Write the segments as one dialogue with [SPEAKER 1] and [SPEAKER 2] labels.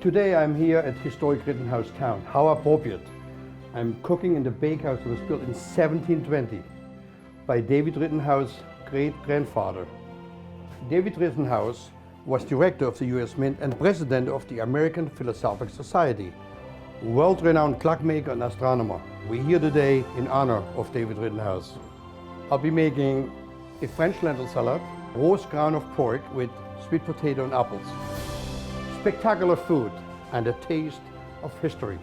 [SPEAKER 1] Today I'm here at historic Rittenhouse town. How appropriate. I'm cooking in the bakehouse that was built in 1720 by David Rittenhouse's great-grandfather. David Rittenhouse was director of the US Mint and president of the American Philosophical Society, world-renowned clockmaker and astronomer. We're here today in honor of David Rittenhouse. I'll be making a French lentil salad, roast ground of pork with sweet potato and apples. Spectacular food and a taste of history.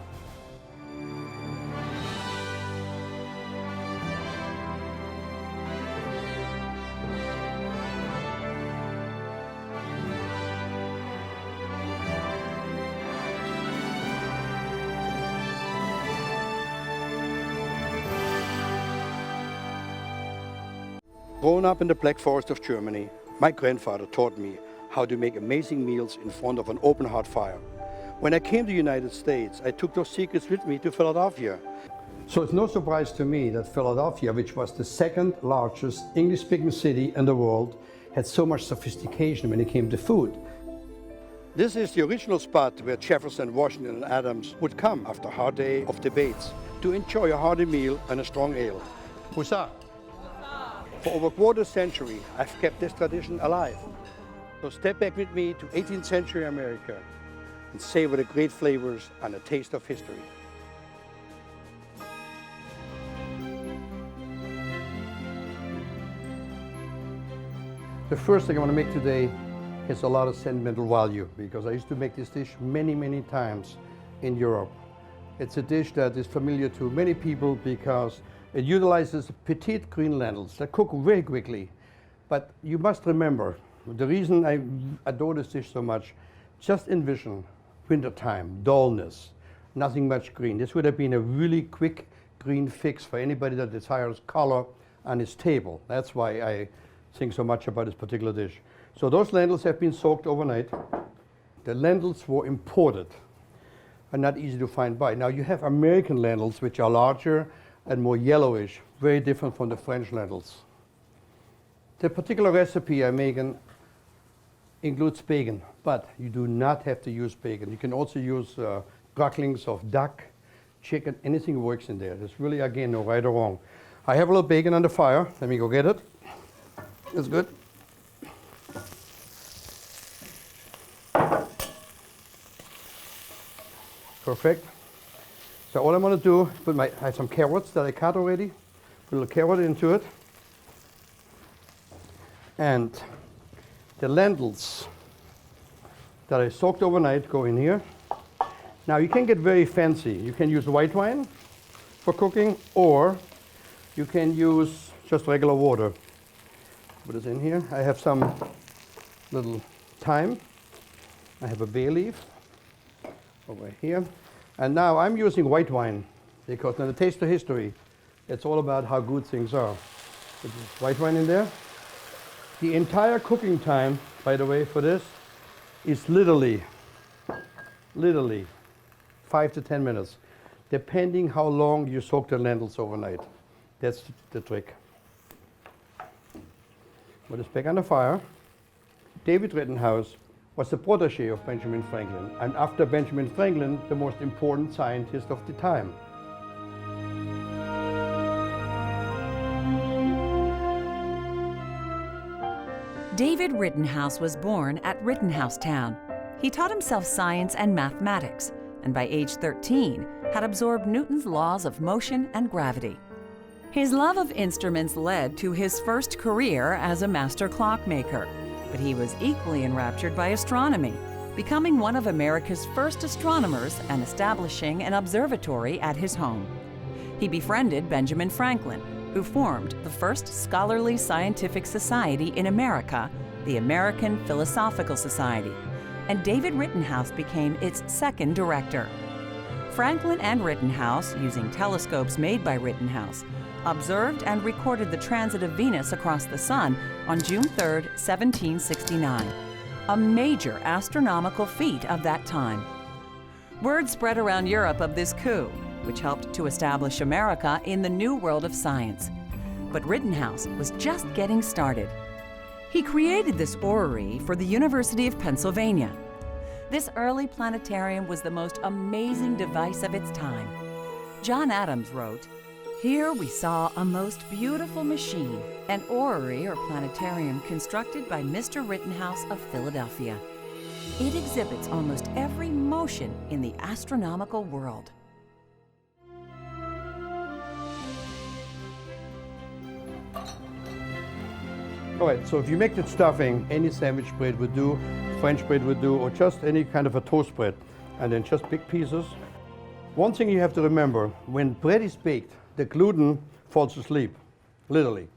[SPEAKER 1] Growing up in the Black Forest of Germany, my grandfather taught me how to make amazing meals in front of an open hearth fire. When I came to the United States, I took those secrets with me to Philadelphia. So it's no surprise to me that Philadelphia, which was the second largest English-speaking city in the world, had so much sophistication when it came to food. This is the original spot where Jefferson, Washington, and Adams would come after a hard day of debates to enjoy a hearty meal and a strong ale. Huzzah! For over a quarter century, I've kept this tradition alive. So step back with me to 18th century America and savor the great flavors and a taste of history. The first thing I want to make today has a lot of sentimental value because I used to make this dish many, many times in Europe. It's a dish that is familiar to many people because it utilizes petite green lentils that cook very quickly. But you must remember, the reason I adore this dish so much, just envision wintertime, dullness, nothing much green. This would have been a really quick green fix for anybody that desires color on his table. That's why I think so much about this particular dish. So those lentils have been soaked overnight. The lentils were imported and not easy to find by. Now you have American lentils, which are larger and more yellowish, very different from the French lentils. The particular recipe I'm making includes bacon, but you do not have to use bacon. You can also use cracklings of duck, chicken, anything works in there. There's really, again, no right or wrong. I have a little bacon on the fire. Let me go get it. That's good. Perfect. So all I'm going to do, I have some carrots that I cut already. Put a little carrot into it. And the lentils that I soaked overnight go in here. Now you can get very fancy. You can use white wine for cooking, or you can use just regular water. Put this in here. I have some little thyme. I have a bay leaf over here. And now I'm using white wine because in the Taste of History, it's all about how good things are. Put this white wine in there. The entire cooking time, by the way, for this is literally 5 to 10 minutes, depending how long you soak the lentils overnight. That's the trick. Put this back on the fire. David Rittenhouse was the protege of Benjamin Franklin, and after Benjamin Franklin, the most important scientist of the time.
[SPEAKER 2] David Rittenhouse was born at Rittenhouse Town. He taught himself science and mathematics, and by age 13, had absorbed Newton's laws of motion and gravity. His love of instruments led to his first career as a master clockmaker, but he was equally enraptured by astronomy, becoming one of America's first astronomers and establishing an observatory at his home. He befriended Benjamin Franklin, who formed the first scholarly scientific society in America, the American Philosophical Society, and David Rittenhouse became its second director. Franklin and Rittenhouse, using telescopes made by Rittenhouse, observed and recorded the transit of Venus across the sun on June 3, 1769, a major astronomical feat of that time. Word spread around Europe of this coup, which helped to establish America in the new world of science. But Rittenhouse was just getting started. He created this orrery for the University of Pennsylvania. This early planetarium was the most amazing device of its time. John Adams wrote, "Here we saw a most beautiful machine, an orrery or planetarium constructed by Mr. Rittenhouse of Philadelphia. It exhibits almost every motion in the astronomical world."
[SPEAKER 1] All right, so if you make the stuffing, any sandwich bread would do, French bread would do, or just any kind of a toast bread, and then just big pieces. One thing you have to remember, when bread is baked, the gluten falls asleep, literally,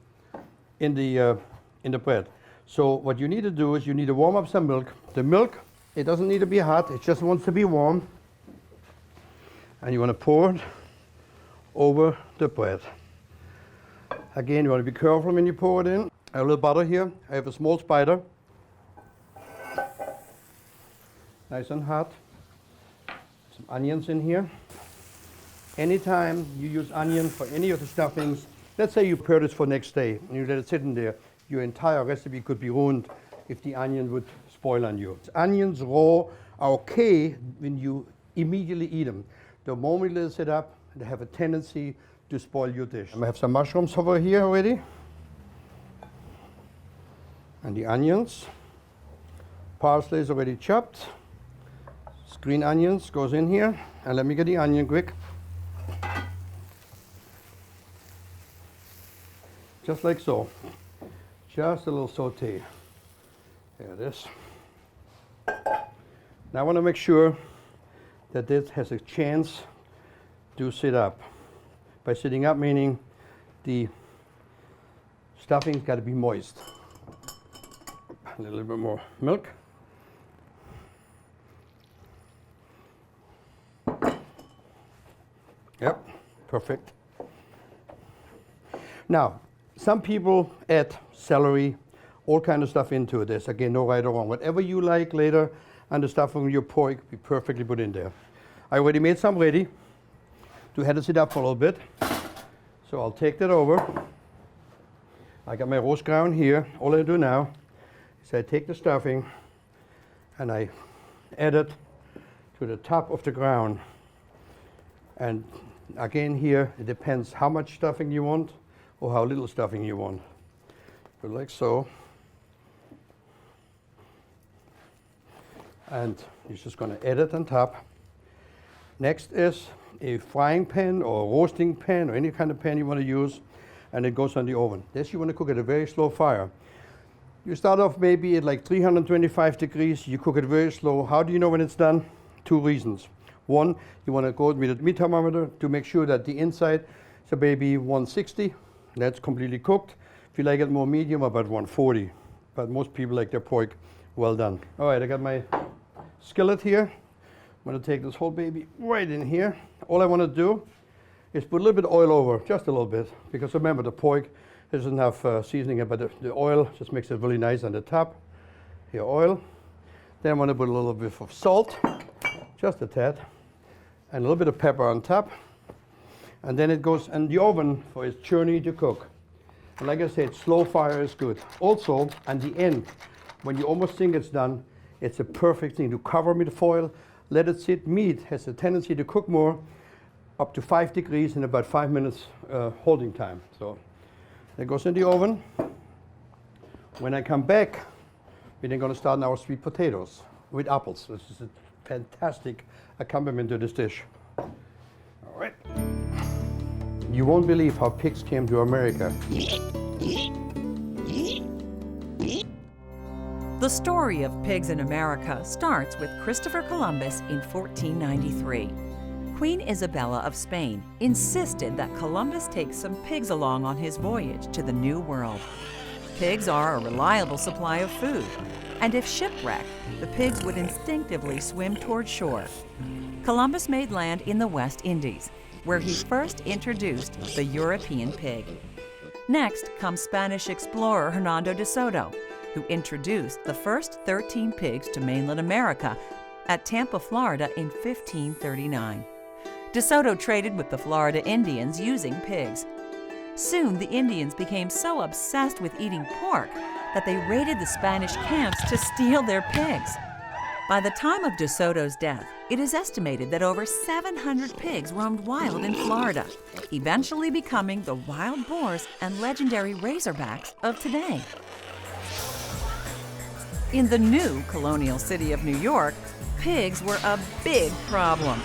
[SPEAKER 1] in the bread. So what you need to do is you need to warm up some milk. The milk, it doesn't need to be hot, it just wants to be warm. And you want to pour it over the bread. Again, you want to be careful when you pour it in. I have a little butter here. I have a small spider. Nice and hot. Some onions in here. Anytime you use onion for any of the stuffings, let's say you prepare this for next day and you let it sit in there, your entire recipe could be ruined if the onion would spoil on you. Onions raw are okay when you immediately eat them. The moment you let it sit up, they have a tendency to spoil your dish. I have some mushrooms over here already. And the onions. Parsley is already chopped. Green onions goes in here. And let me get the onion quick. Just like so. Just a little saute. There it is. Now I want to make sure that this has a chance to sit up. By sitting up, meaning the stuffing's got to be moist. A little bit more milk. Yep, perfect. Now, some people add celery, all kind of stuff into it. There's again no right or wrong. Whatever you like later, and the stuff from your pork be perfectly put in there. I already made some ready to head it up for a little bit. So I'll take that over. I got my roast ground here. All I do now is I take the stuffing and I add it to the top of the ground. And again here, it depends how much stuffing you want or how little stuffing you want. But like so. And you're just going to add it on top. Next is a frying pan or a roasting pan or any kind of pan you want to use, and it goes on the oven. This you want to cook at a very slow fire. You start off maybe at like 325 degrees, you cook it very slow. How do you know when it's done? Two reasons. One, you want to go with the meat thermometer to make sure that the inside is maybe 160. That's completely cooked. If you like it more medium, about 140. But most people like their pork well done. All right, I got my skillet here. I'm going to take this whole baby right in here. All I want to do is put a little bit of oil over, just a little bit, because remember the pork doesn't have seasoning, but the oil just makes it really nice on the top. Here, oil. Then I'm going to put a little bit of salt, just a tad, and a little bit of pepper on top. And then it goes in the oven for its journey to cook. And like I said, slow fire is good. Also, at the end, when you almost think it's done, it's a perfect thing to cover with foil, let it sit. Meat has a tendency to cook more, up to 5 degrees in about 5 minutes holding time. So that goes in the oven. When I come back, we're then going to start on our sweet potatoes with apples. This is a fantastic accompaniment to this dish. All right. You won't believe how pigs came to America.
[SPEAKER 2] The story of pigs in America starts with Christopher Columbus in 1493. Queen Isabella of Spain insisted that Columbus take some pigs along on his voyage to the New World. Pigs are a reliable supply of food, and if shipwrecked, the pigs would instinctively swim toward shore. Columbus made land in the West Indies, where he first introduced the European pig. Next comes Spanish explorer Hernando de Soto, who introduced the first 13 pigs to mainland America at Tampa, Florida in 1539. De Soto traded with the Florida Indians using pigs. Soon, the Indians became so obsessed with eating pork that they raided the Spanish camps to steal their pigs. By the time of De Soto's death, it is estimated that over 700 pigs roamed wild in Florida, eventually becoming the wild boars and legendary razorbacks of today. In the new colonial city of New York, pigs were a big problem.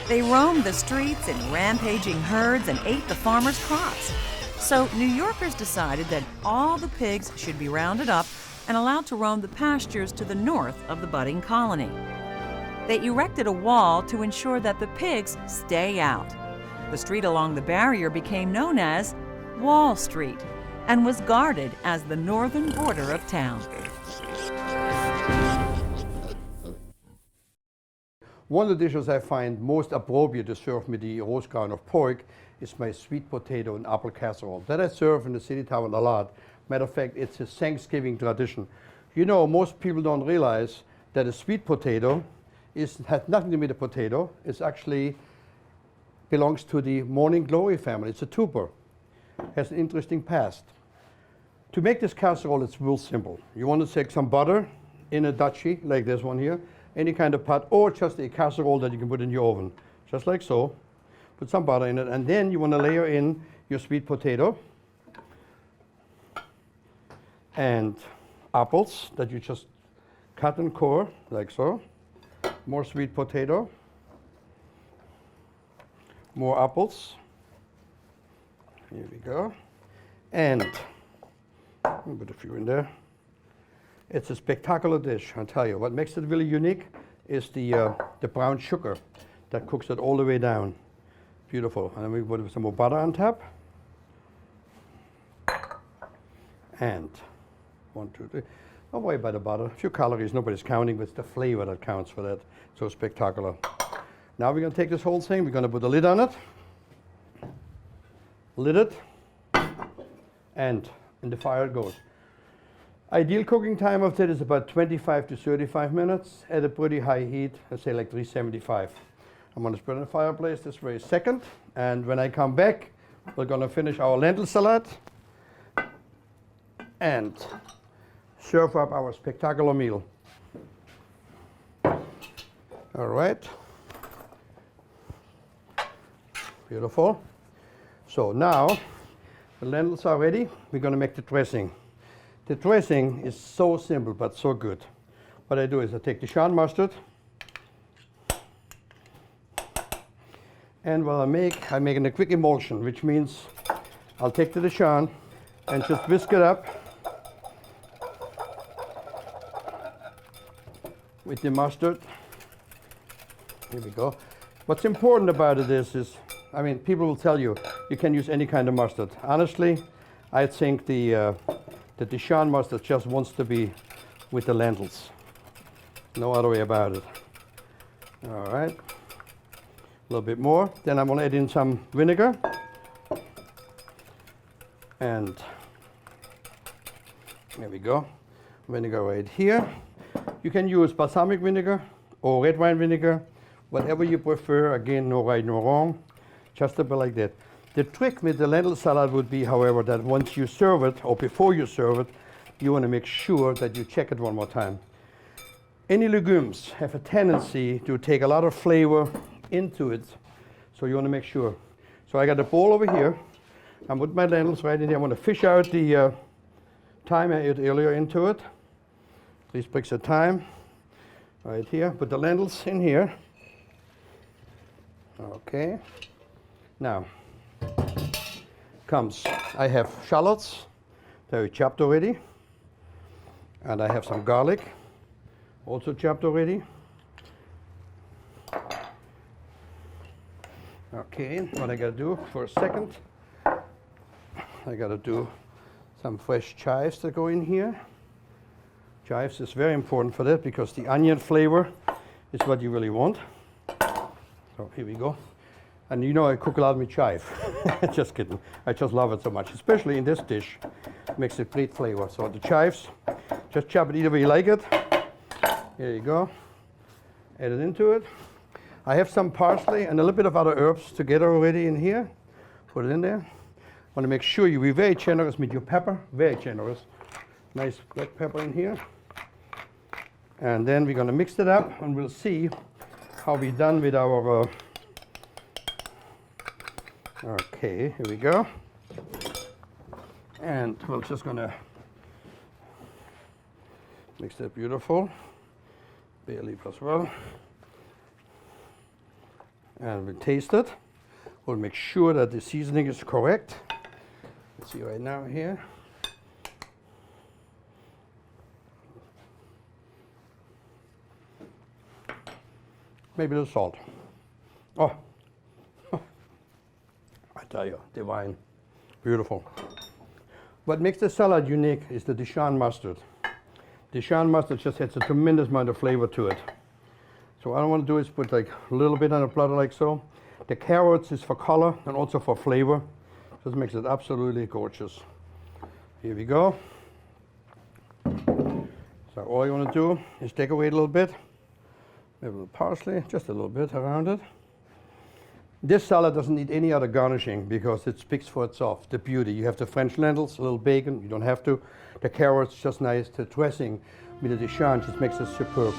[SPEAKER 2] They roamed the streets in rampaging herds and ate the farmers' crops. So New Yorkers decided that all the pigs should be rounded up and allowed to roam the pastures to the north of the budding colony. They erected a wall to ensure that the pigs stay out. The street along the barrier became known as Wall Street and was guarded as the northern border of town.
[SPEAKER 1] One of the dishes I find most appropriate to serve with the roast ground of pork is my sweet potato and apple casserole. That I serve in the city tavern a lot. Matter of fact, it's a Thanksgiving tradition. You know, most people don't realize that a sweet potato has nothing to do with the potato. It actually belongs to the morning glory family. It's a tuber. Has an interesting past. To make this casserole, it's real simple. You want to take some butter in a duchy, like this one here, any kind of pot, or just a casserole that you can put in your oven, just like so. Put some butter in it, and then you want to layer in your sweet potato and apples that you just cut and core, like so. More sweet potato, more apples. Here we go. And I'll put a few in there. It's a spectacular dish, I'll tell you. What makes it really unique is the brown sugar that cooks it all the way down. Beautiful. And then we put some more butter on top. And 1, 2, 3. Don't worry about the butter. A few calories, nobody's counting, but it's the flavor that counts for that. So spectacular. Now we're going to take this whole thing, we're going to put a lid on it. Lid it. And in the fire it goes. Ideal cooking time of that is about 25 to 35 minutes at a pretty high heat, let's say like 375. I'm going to put it in the fireplace this very second, and when I come back, we're going to finish our lentil salad and serve up our spectacular meal. All right. Beautiful. So now the lentils are ready. We're going to make the dressing. The dressing is so simple but so good. What I do is I take the Dijon mustard, and what I make in a quick emulsion, which means I'll take the Dijon and just whisk it up with the mustard. Here we go. What's important about it is, I mean, people will tell you you can use any kind of mustard. Honestly, I think the Dijon mustard just wants to be with the lentils. No other way about it. All right. A little bit more. Then I'm going to add in some vinegar. And there we go. Vinegar right here. You can use balsamic vinegar or red wine vinegar, whatever you prefer. Again, no right, no wrong. Just a bit like that. The trick with the lentil salad would be, however, that once you serve it, or before you serve it, you want to make sure that you check it one more time. Any legumes have a tendency to take a lot of flavor into it, so you want to make sure. So I got a bowl over here. I'm putting my lentils right in here. I'm going to fish out the thyme I added earlier into it. 3 sprigs of thyme right here. Put the lentils in here. Okay. Now, I have shallots that we chopped already, and I have some garlic also chopped already. Okay, what I gotta do for a second, I gotta do some fresh chives that go in here. Chives is very important for that because the onion flavor is what you really want. So here we go. And you know I cook a lot with chive. Just kidding. I just love it so much, especially in this dish. It makes a great flavor. So the chives, just chop it either way you like it. Here you go. Add it into it. I have some parsley and a little bit of other herbs together already in here. Put it in there. Want to make sure you be very generous with your pepper. Very generous. Nice black pepper in here. And then we're going to mix it up, and we'll see how we're done with our. Okay, here we go. And we're just going to mix that beautiful. Bay leaf as well. And we'll taste it. We'll make sure that the seasoning is correct. Let's see right now here. Maybe a little salt. Oh, I tell you, divine, beautiful. What makes the salad unique is the Dijon mustard. Dijon mustard just adds a tremendous amount of flavor to it. So what I want to do is put like a little bit on the platter like so. The carrots is for color and also for flavor. Just makes it absolutely gorgeous. Here we go. So all you want to do is decorate a little bit. Maybe a little parsley, just a little bit around it. This salad doesn't need any other garnishing because it speaks for itself, the beauty. You have the French lentils, a little bacon, you don't have to. The carrots, just nice. The dressing with the Dijon just makes it superb.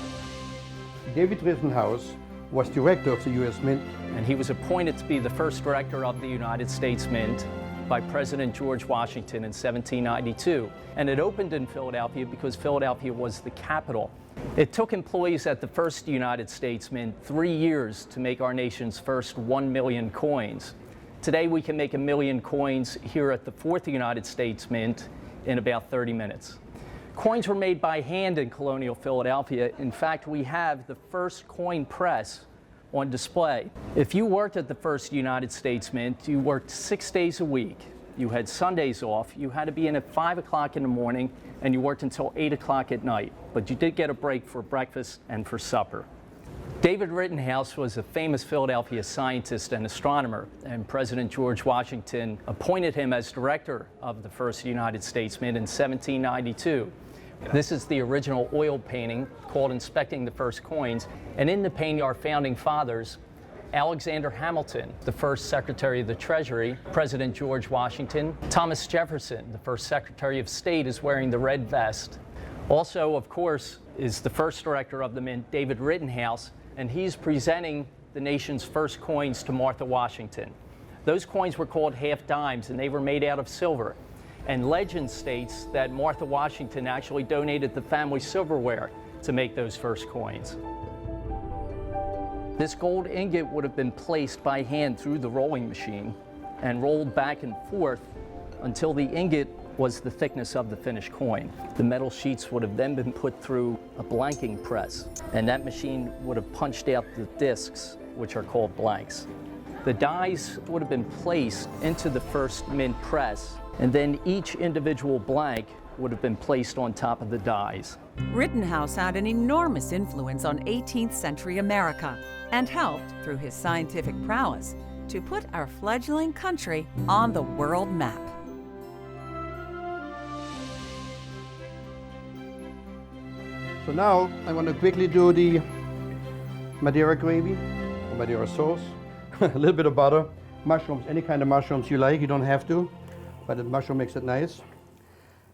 [SPEAKER 1] David Rittenhouse was director of the U.S. Mint.
[SPEAKER 3] And he was appointed to be the first director of the United States Mint by President George Washington in 1792. And it opened in Philadelphia because Philadelphia was the capital. It took employees at the first United States Mint 3 years to make our nation's first 1 million coins. Today we can make 1 million coins here at the fourth United States Mint in about 30 minutes. Coins were made by hand in colonial Philadelphia. In fact, we have the first coin press on display. If you worked at the first United States Mint, you worked 6 days a week. You had Sundays off. You had to be in at 5 o'clock in the morning, and you worked until 8 o'clock at night. But you did get a break for breakfast and for supper. David Rittenhouse was a famous Philadelphia scientist and astronomer, and President George Washington appointed him as director of the first United States Mint in 1792. This is the original oil painting called Inspecting the First Coins, and in the painting are founding fathers, Alexander Hamilton, the first Secretary of the Treasury, President George Washington, Thomas Jefferson, the first Secretary of State, is wearing the red vest. Also, of course, is the first director of the Mint, David Rittenhouse, and he's presenting the nation's first coins to Martha Washington. Those coins were called half dimes, and they were made out of silver. And legend states that Martha Washington actually donated the family silverware to make those first coins. This gold ingot would have been placed by hand through the rolling machine and rolled back and forth until the ingot was the thickness of the finished coin. The metal sheets would have then been put through a blanking press, and that machine would have punched out the discs, which are called blanks. The dies would have been placed into the first mint press, and then each individual blank would have been placed on top of the dies.
[SPEAKER 2] Rittenhouse had an enormous influence on 18th century America and helped, through his scientific prowess, to put our fledgling country on the world map.
[SPEAKER 1] So now I want to quickly do the Madeira gravy, or Madeira sauce, a little bit of butter, mushrooms, any kind of mushrooms you like, you don't have to, but the mushroom makes it nice.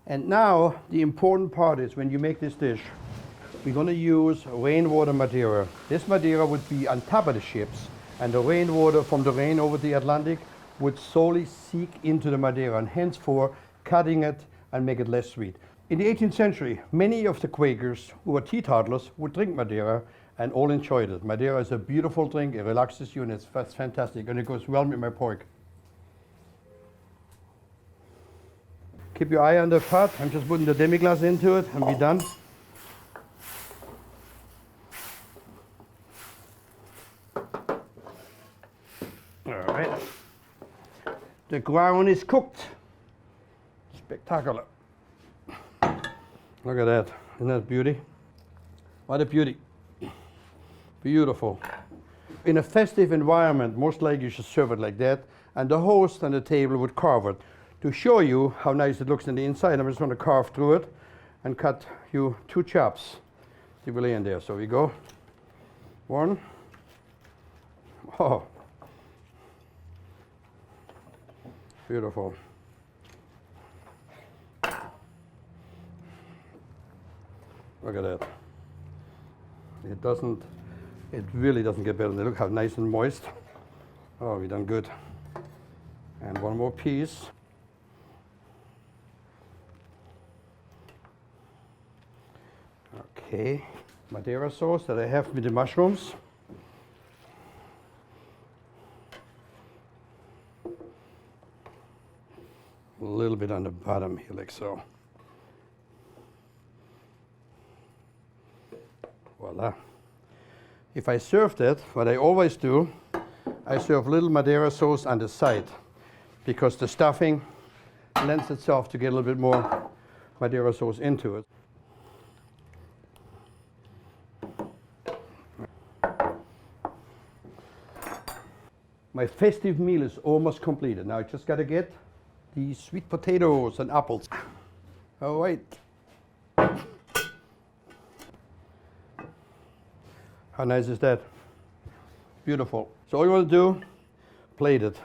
[SPEAKER 1] And now the important part is when you make this dish, we're going to use rainwater Madeira. This Madeira would be on top of the ships, and the rainwater from the rain over the Atlantic would slowly seep into the Madeira, and henceforth cutting it and make it less sweet. In the 18th century, many of the Quakers who were teetotalers would drink Madeira and all enjoyed it. Madeira is a beautiful drink, it relaxes you, and it's fantastic, and it goes well with my pork. Keep your eye on the pot. I'm just putting the demi-glace into it and we're done. All right. The ground is cooked. Spectacular. Look at that. Isn't that beauty? What a beauty. Beautiful. In a festive environment, most likely you should serve it like that, and the host on the table would carve it. To show you how nice it looks on the inside, I'm just going to carve through it and cut you 2 chops to lay in there. So we go. 1. Oh. Beautiful. Look at that. It really doesn't get better. Look how nice and moist. Oh, we've done good. And one more piece. Okay, Madeira sauce that I have with the mushrooms. A little bit on the bottom here, like so. Voila. If I serve that, what I always do, I serve little Madeira sauce on the side because the stuffing lends itself to get a little bit more Madeira sauce into it. My festive meal is almost completed. Now I just got to get the sweet potatoes and apples. All right. How nice is that? Beautiful. So all you want to do, plate it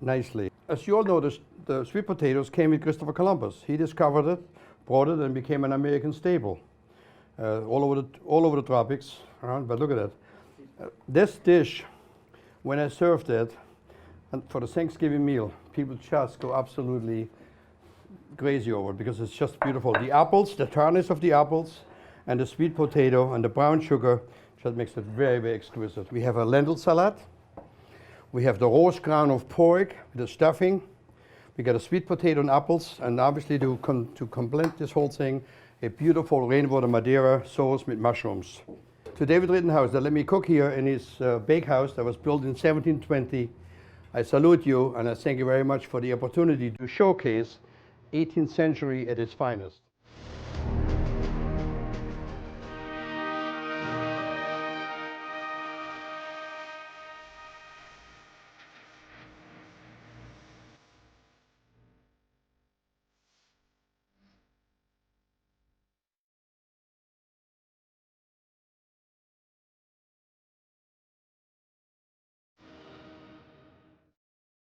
[SPEAKER 1] nicely. As you all know, the sweet potatoes came with Christopher Columbus. He discovered it, brought it, and became an American staple all over the tropics. But look at that. This dish, when I served it, and for the Thanksgiving meal, people just go absolutely crazy over it because it's just beautiful. The apples, the tartness of the apples, and the sweet potato and the brown sugar just makes it very, very exquisite. We have a lentil salad. We have the roast ground of pork with the stuffing. We got a sweet potato and apples, and obviously to complement this whole thing, a beautiful rainwater Madeira sauce with mushrooms. To David Rittenhouse that let me cook here in his bakehouse that was built in 1720. I salute you and I thank you very much for the opportunity to showcase 18th century at its finest.